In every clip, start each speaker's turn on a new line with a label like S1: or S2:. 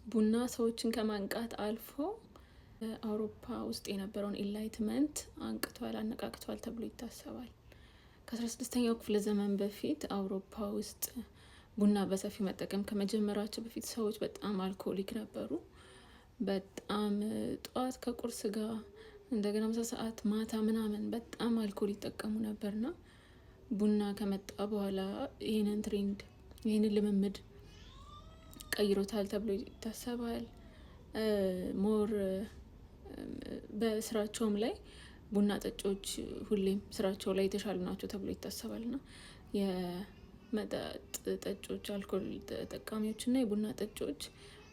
S1: ቡና ሰዎችን ከማንቃት አልፎ አውሮፓ ውስጥ የነበረውን ኢንላይትመንት አንቅቷል፣ አነቃቅቷል ተብሎ ይታሰባል። ከ16ኛው ክፍለ ዘመን በፊት አውሮፓ ውስጥ ቡና በሰፊው መጠቀም ከመጀመራቸው በፊት ሰዎች በጣም አልኮሊክ ነበሩ። በጣም ጠዋት ከቁርስ ጋር እንደገና ምሳ ሰዓት፣ ማታ ምናምን በጣም አልኮል ይጠቀሙ ነበርና ቡና ከመጣ በኋላ ይህንን ትሬንድ ይህንን ልምምድ ቀይሮታል ተብሎ ይታሰባል። ሞር በስራቸውም ላይ ቡና ጠጮች ሁሌም ስራቸው ላይ የተሻሉ ናቸው ተብሎ ይታሰባል። ና የመጠጥ ጠጮች፣ አልኮል ተጠቃሚዎች እና የቡና ጠጮች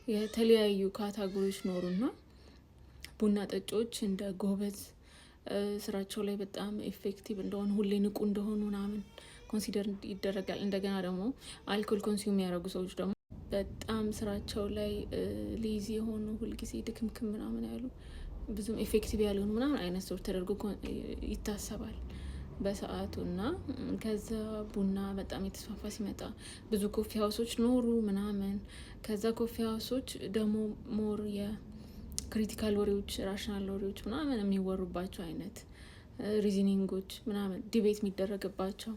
S1: የተለያዩ ካታጎሪዎች ኖሩና ቡና ጠጮች እንደ ጎበዝ ስራቸው ላይ በጣም ኤፌክቲቭ እንደሆኑ ሁሌ ንቁ እንደሆኑ ምናምን ኮንሲደር ይደረጋል። እንደገና ደግሞ አልኮል ኮንሱም የሚያደርጉ ሰዎች ደግሞ በጣም ስራቸው ላይ ሌዚ የሆኑ ሁልጊዜ ድክምክም ምናምን ያሉ ብዙም ኤፌክቲቭ ያልሆኑ ምናምን አይነት ሰዎች ተደርጎ ይታሰባል በሰዓቱ። እና ከዛ ቡና በጣም የተስፋፋ ሲመጣ ብዙ ኮፊ ሀውሶች ኖሩ ምናምን። ከዛ ኮፊ ሀውሶች ደግሞ ሞር የክሪቲካል ወሬዎች፣ ራሽናል ወሬዎች ምናምን የሚወሩባቸው አይነት ሪዝኒንጎች ምናምን ዲቤት የሚደረግባቸው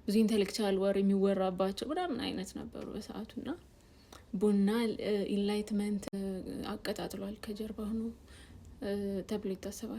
S1: ብዙ ኢንቴሌክቹዋል ወሬ የሚወራባቸው ምናምን አይነት ነበሩ በሰዓቱ። እና ቡና ኢንላይትመንት አቀጣጥሏል ከጀርባ ሆኖ ተብሎ ይታሰባል።